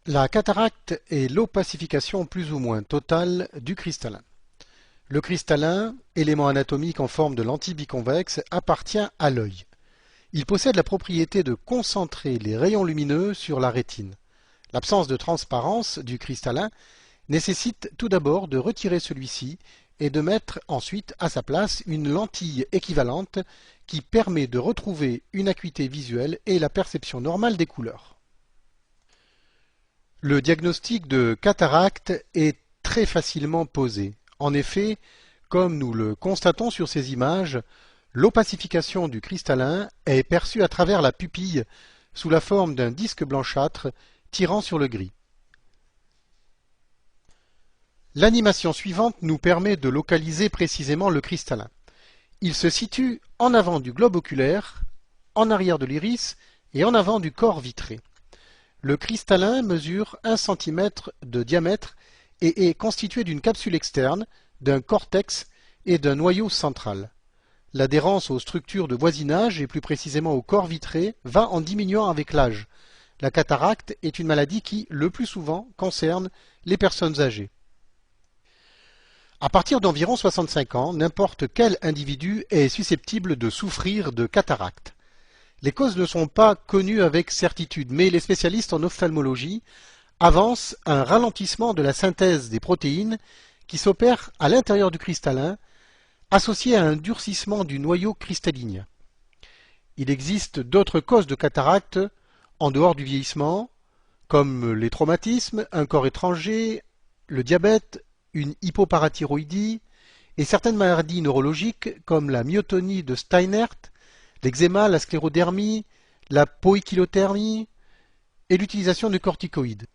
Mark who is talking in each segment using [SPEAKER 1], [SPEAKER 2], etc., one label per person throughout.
[SPEAKER 1] La cataracte est l'opacification plus ou moins totale du cristallin. Le cristallin, élément anatomique en forme de lentille biconvexe, appartient à l'œil. Il possède la propriété de concentrer les rayons lumineux sur la rétine. L'absence de transparence du cristallin nécessite tout d'abord de retirer celui-ci et de mettre ensuite à sa place une lentille équivalente qui permet de retrouver une acuité visuelle et la perception normale des couleurs. Le diagnostic de cataracte est très facilement posé. En effet, comme nous le constatons sur ces images, l'opacification du cristallin est perçue à travers la pupille sous la forme d'un disque blanchâtre tirant sur le gris. L'animation suivante nous permet de localiser précisément le cristallin. Il se situe en avant du globe oculaire, en arrière de l'iris et en avant du corps vitré. Le cristallin mesure 1 cm de diamètre et est constitué d'une capsule externe, d'un cortex et d'un noyau central. L'adhérence aux structures de voisinage et plus précisément au corps vitré va en diminuant avec l'âge. La cataracte est une maladie qui, le plus souvent, concerne les personnes âgées. À partir d'environ 65 ans, n'importe quel individu est susceptible de souffrir de cataracte. Les causes ne sont pas connues avec certitude, mais les spécialistes en ophtalmologie avancent un ralentissement de la synthèse des protéines qui s'opère à l'intérieur du cristallin, associé à un durcissement du noyau cristallinien. Il existe d'autres causes de cataracte en dehors du vieillissement, comme les traumatismes, un corps étranger, le diabète, une hypoparathyroïdie et certaines maladies neurologiques comme la myotonie de Steinert, l'eczéma, la sclérodermie, la poïkilothermie et l'utilisation de corticoïdes.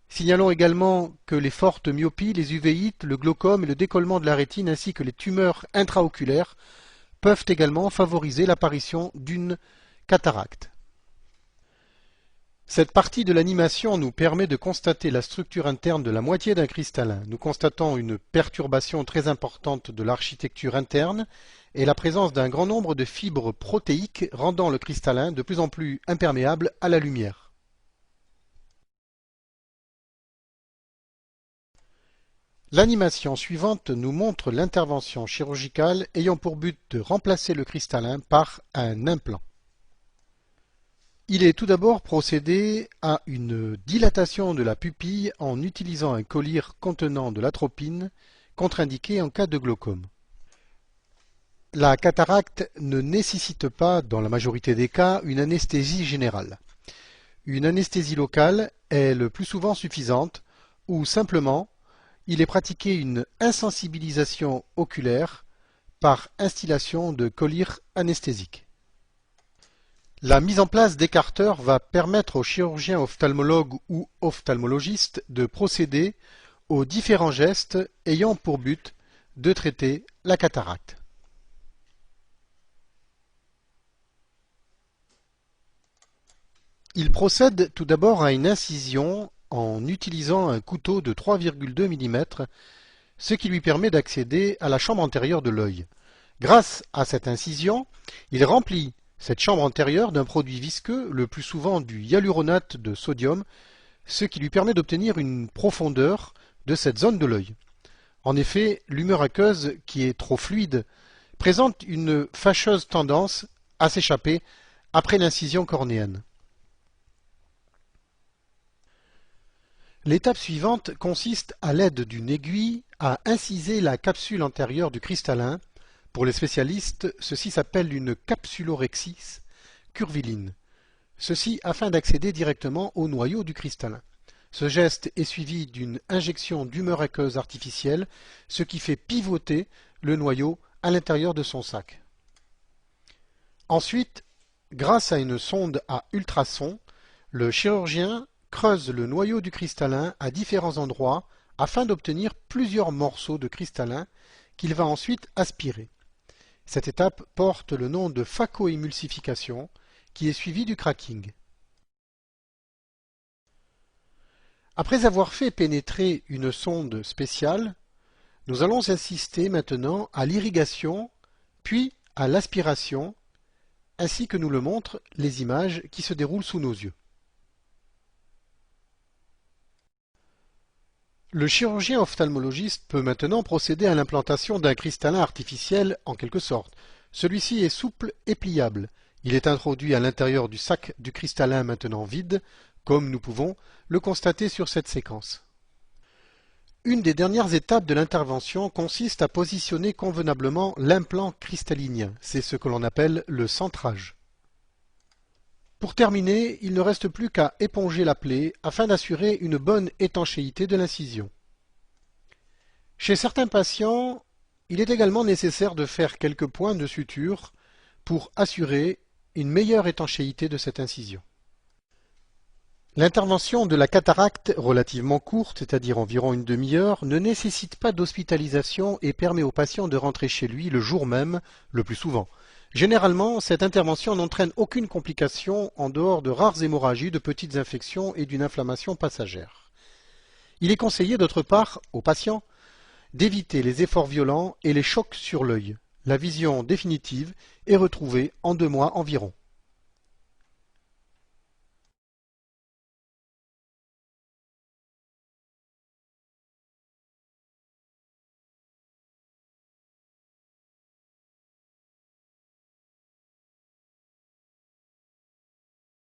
[SPEAKER 1] Signalons également que les fortes myopies, les uvéites, le glaucome et le décollement de la rétine ainsi que les tumeurs intraoculaires peuvent également favoriser l'apparition d'une cataracte. Cette partie de l'animation nous permet de constater la structure interne de la moitié d'un cristallin. Nous constatons une perturbation très importante de l'architecture interne et la présence d'un grand nombre de fibres protéiques rendant le cristallin de plus en plus imperméable à la lumière. L'animation suivante nous montre l'intervention chirurgicale ayant pour but de remplacer le cristallin par un implant. Il est tout d'abord procédé à une dilatation de la pupille en utilisant un collyre contenant de l'atropine, contre-indiqué en cas de glaucome. La cataracte ne nécessite pas, dans la majorité des cas, une anesthésie générale. Une anesthésie locale est le plus souvent suffisante, ou simplement, il est pratiqué une insensibilisation oculaire par instillation de collyre anesthésique. La mise en place d'écarteurs va permettre aux chirurgiens ophtalmologues ou ophtalmologistes de procéder aux différents gestes ayant pour but de traiter la cataracte. Il procède tout d'abord à une incision en utilisant un couteau de 3,2 mm, ce qui lui permet d'accéder à la chambre antérieure de l'œil. Grâce à cette incision, il remplit cette chambre antérieure d'un produit visqueux, le plus souvent du hyaluronate de sodium, ce qui lui permet d'obtenir une profondeur de cette zone de l'œil. En effet, l'humeur aqueuse, qui est trop fluide, présente une fâcheuse tendance à s'échapper après l'incision cornéenne. L'étape suivante consiste, à l'aide d'une aiguille, à inciser la capsule antérieure du cristallin. Pour les spécialistes, ceci s'appelle une capsulorhexis curviline. Ceci afin d'accéder directement au noyau du cristallin. Ce geste est suivi d'une injection d'humeur aqueuse artificielle, ce qui fait pivoter le noyau à l'intérieur de son sac. Ensuite, grâce à une sonde à ultrasons, le chirurgien creuse le noyau du cristallin à différents endroits afin d'obtenir plusieurs morceaux de cristallin qu'il va ensuite aspirer. Cette étape porte le nom de phacoémulsification, qui est suivie du cracking. Après avoir fait pénétrer une sonde spéciale, nous allons assister maintenant à l'irrigation, puis à l'aspiration, ainsi que nous le montrent les images qui se déroulent sous nos yeux. Le chirurgien ophtalmologiste peut maintenant procéder à l'implantation d'un cristallin artificiel en quelque sorte. Celui-ci est souple et pliable. Il est introduit à l'intérieur du sac du cristallin maintenant vide, comme nous pouvons le constater sur cette séquence. Une des dernières étapes de l'intervention consiste à positionner convenablement l'implant cristallinien. C'est ce que l'on appelle le centrage. Pour terminer, il ne reste plus qu'à éponger la plaie afin d'assurer une bonne étanchéité de l'incision. Chez certains patients, il est également nécessaire de faire quelques points de suture pour assurer une meilleure étanchéité de cette incision. L'intervention de la cataracte, relativement courte, c'est-à-dire environ une demi-heure, ne nécessite pas d'hospitalisation et permet au patient de rentrer chez lui le jour même, le plus souvent. Généralement, cette intervention n'entraîne aucune complication en dehors de rares hémorragies, de petites infections et d'une inflammation passagère. Il est conseillé d'autre part aux patients d'éviter les efforts violents et les chocs sur l'œil. La vision définitive est retrouvée en 2 mois environ.